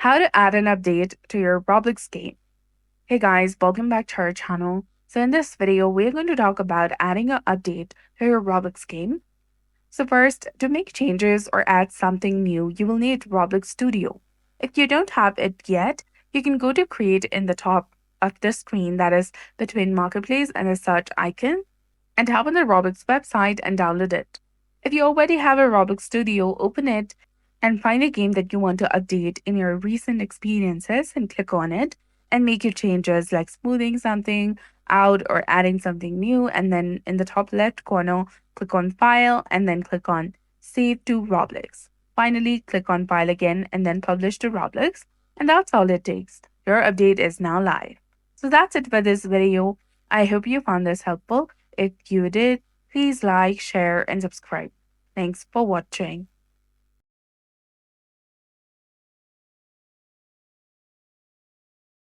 How to add an update to your Roblox game. Hey guys, welcome back to our channel. So in this video, we're going to talk about adding an update to your Roblox game. So first, to make changes or add something new, you will need Roblox Studio. If you don't have it yet, you can go to create in the top of the screen that is between Marketplace and the search icon and tap on the Roblox website and download it. If you already have a Roblox Studio, open it and find a game that you want to update in your recent experiences and click on it and make your changes like smoothing something out or adding something new. And then in the top left corner, click on File and then click on Save to Roblox. Finally, click on File again and then Publish to Roblox. And that's all it takes. Your update is now live. So that's it for this video. I hope you found this helpful. If you did, please like, share, and subscribe. Thanks for watching.